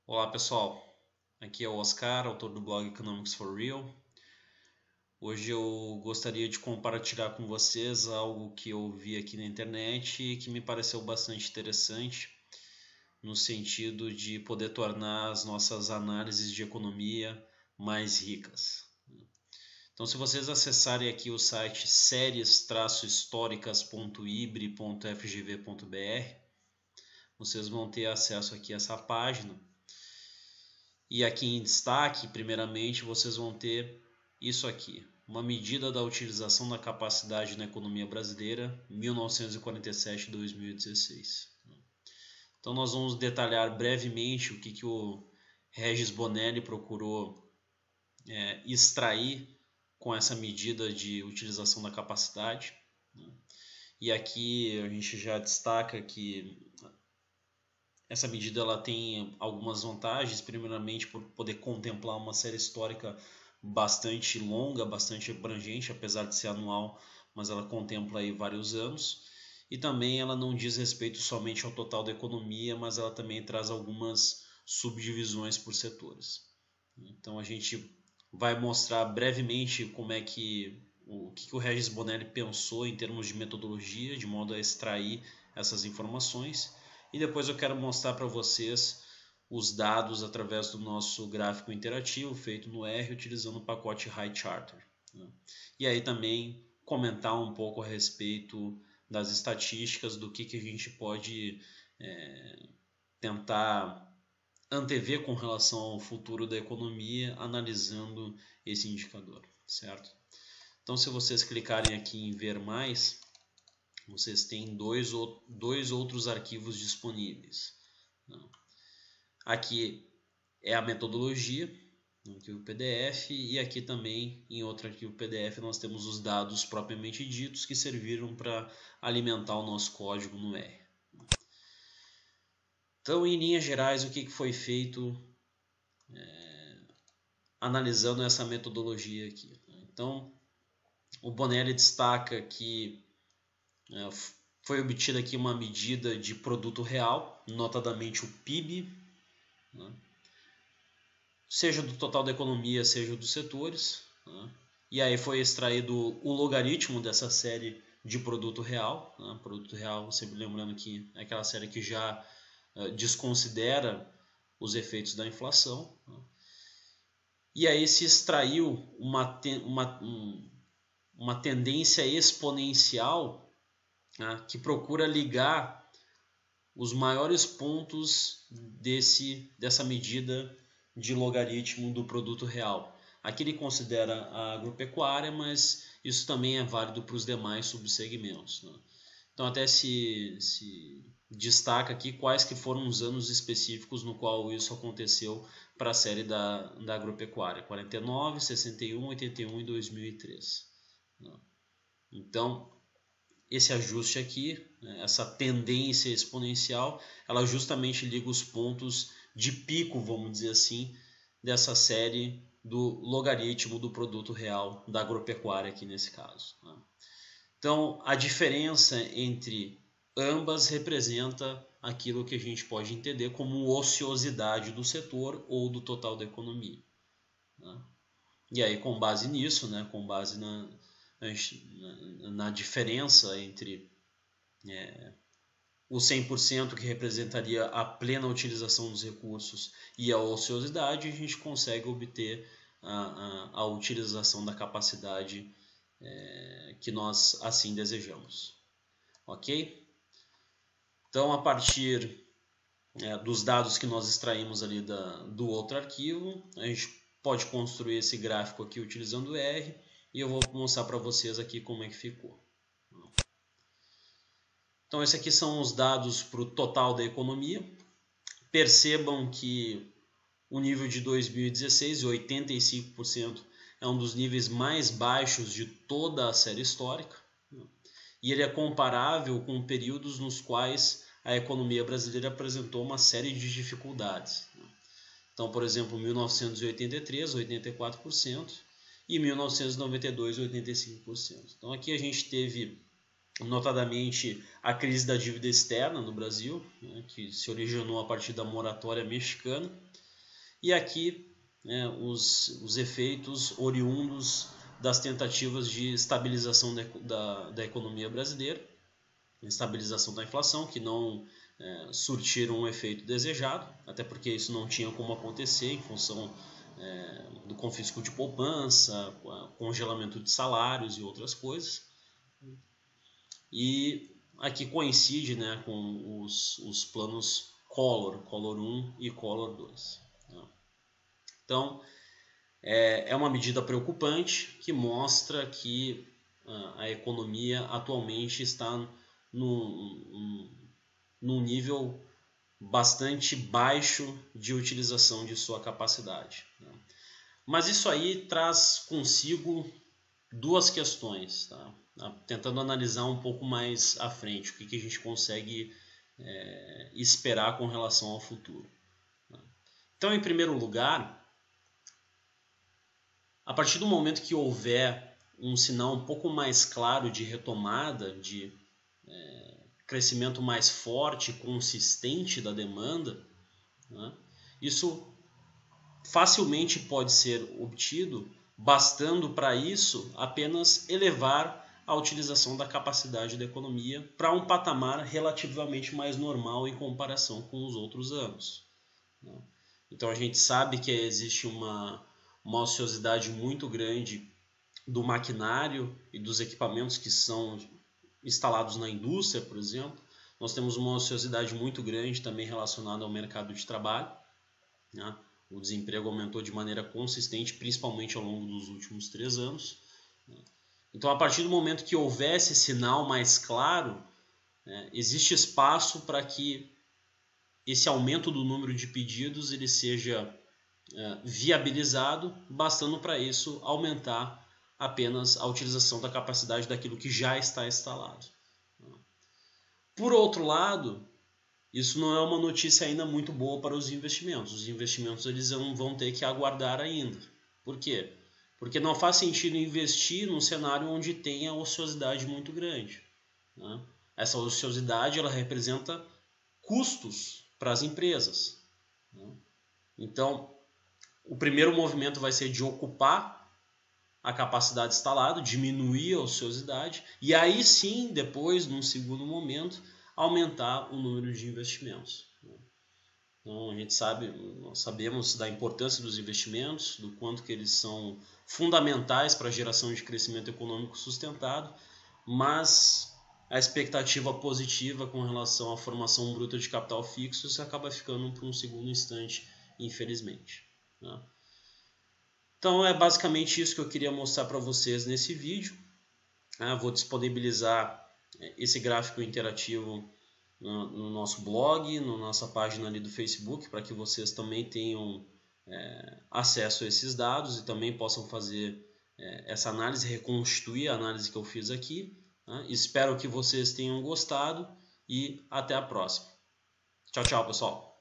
Olá pessoal, aqui é o Oscar, autor do blog Economics for Real. Hoje eu gostaria de compartilhar com vocês algo que eu vi aqui na internet e que me pareceu bastante interessante, no sentido de poder tornar as nossas análises de economia mais ricas. Então, se vocês acessarem aqui o site séries-históricas.ibre.fgv.br, vocês vão ter acesso aqui a essa página. E aqui em destaque, primeiramente, vocês vão ter isso aqui. Uma medida da utilização da capacidade na economia brasileira, 1947-2016. Então nós vamos detalhar brevemente o que o Regis Bonelli procurou extrair com essa medida de utilização da capacidade. E aqui a gente já destaca que essa medida ela tem algumas vantagens, primeiramente por poder contemplar uma série histórica bastante longa, bastante abrangente, apesar de ser anual, mas ela contempla aí vários anos. E também ela não diz respeito somente ao total da economia, mas ela também traz algumas subdivisões por setores. Então a gente vai mostrar brevemente como é que o que o Regis Bonelli pensou em termos de metodologia, de modo a extrair essas informações. E depois eu quero mostrar para vocês os dados através do nosso gráfico interativo feito no R utilizando o pacote HighCharter. E aí também comentar um pouco a respeito das estatísticas, do que a gente pode tentar antever com relação ao futuro da economia, analisando esse indicador, certo? Então, se vocês clicarem aqui em ver mais, vocês têm dois outros arquivos disponíveis. Aqui é a metodologia, no arquivo PDF, e aqui também em outro arquivo PDF nós temos os dados propriamente ditos que serviram para alimentar o nosso código no R. Então, em linhas gerais, o que foi feito analisando essa metodologia aqui? Então, o Bonelli destaca que foi obtida aqui uma medida de produto real, notadamente o PIB, né? Seja do total da economia, seja dos setores, né? E aí foi extraído o logaritmo dessa série de produto real, né? Produto real, sempre lembrando que é aquela série que já desconsidera os efeitos da inflação, né? E aí se extraiu uma tendência exponencial, né, que procura ligar os maiores pontos dessa medida de logaritmo do produto real. Aqui ele considera a agropecuária, mas isso também é válido para os demais subsegmentos, né? Então até se destaca aqui quais que foram os anos específicos no qual isso aconteceu para a série da agropecuária: 49, 61, 81 e 2003. Então esse ajuste aqui, essa tendência exponencial, ela justamente liga os pontos de pico, vamos dizer assim, dessa série do logaritmo do produto real da agropecuária aqui nesse caso. Então, a diferença entre ambas representa aquilo que a gente pode entender como ociosidade do setor ou do total da economia. E aí, com base nisso, com base na diferença entre o 100% que representaria a plena utilização dos recursos e a ociosidade, a gente consegue obter a utilização da capacidade que nós assim desejamos. Ok? Então, a partir dos dados que nós extraímos ali do outro arquivo, a gente pode construir esse gráfico aqui utilizando o R, e eu vou mostrar para vocês aqui como é que ficou. Então, esses aqui são os dados para o total da economia. Percebam que o nível de 2016, 85%, é um dos níveis mais baixos de toda a série histórica. E ele é comparável com períodos nos quais a economia brasileira apresentou uma série de dificuldades. Então, por exemplo, 1983, 84%, e 1992, 85%. Então, aqui a gente teve notadamente a crise da dívida externa no Brasil, né, que se originou a partir da moratória mexicana, e aqui, né, os efeitos oriundos das tentativas de estabilização da economia brasileira, estabilização da inflação, que não surtiram um efeito desejado, até porque isso não tinha como acontecer em função do confisco de poupança, congelamento de salários e outras coisas. E aqui coincide, né, com os planos Collor 1 e Collor 2. Então, é uma medida preocupante que mostra que a economia atualmente está num nível bastante baixo de utilização de sua capacidade. Mas isso aí traz consigo duas questões, tá? Tentando analisar um pouco mais à frente o que a gente consegue esperar com relação ao futuro. Então, em primeiro lugar, a partir do momento que houver um sinal um pouco mais claro de retomada, de crescimento mais forte, consistente da demanda, né, isso facilmente pode ser obtido, bastando para isso apenas elevar a utilização da capacidade da economia para um patamar relativamente mais normal em comparação com os outros anos. Então a gente sabe que existe uma ociosidade muito grande do maquinário e dos equipamentos que são instalados na indústria, por exemplo. Nós temos uma ociosidade muito grande também relacionada ao mercado de trabalho, né? O desemprego aumentou de maneira consistente, principalmente ao longo dos últimos 3 anos. Então, a partir do momento que houver esse sinal mais claro, existe espaço para que esse aumento do número de pedidos ele seja viabilizado, bastando para isso aumentar apenas a utilização da capacidade daquilo que já está instalado. Por outro lado, isso não é uma notícia ainda muito boa para os investimentos. Os investimentos eles vão ter que aguardar ainda. Por quê? Porque não faz sentido investir num cenário onde tenha ociosidade muito grande, né? Essa ociosidade ela representa custos para as empresas, né? Então, o primeiro movimento vai ser de ocupar a capacidade instalada, diminuir a ociosidade, e aí sim, depois, num segundo momento, aumentar o número de investimentos. Então, nós sabemos da importância dos investimentos, do quanto que eles são fundamentais para a geração de crescimento econômico sustentado, mas a expectativa positiva com relação à formação bruta de capital fixo isso acaba ficando por um segundo instante, infelizmente, né? Então é basicamente isso que eu queria mostrar para vocês nesse vídeo. Vou disponibilizar esse gráfico interativo no nosso blog, na nossa página ali do Facebook, para que vocês também tenham acesso a esses dados e também possam fazer essa análise, reconstituir a análise que eu fiz aqui, né? Espero que vocês tenham gostado e até a próxima. Tchau, tchau, pessoal!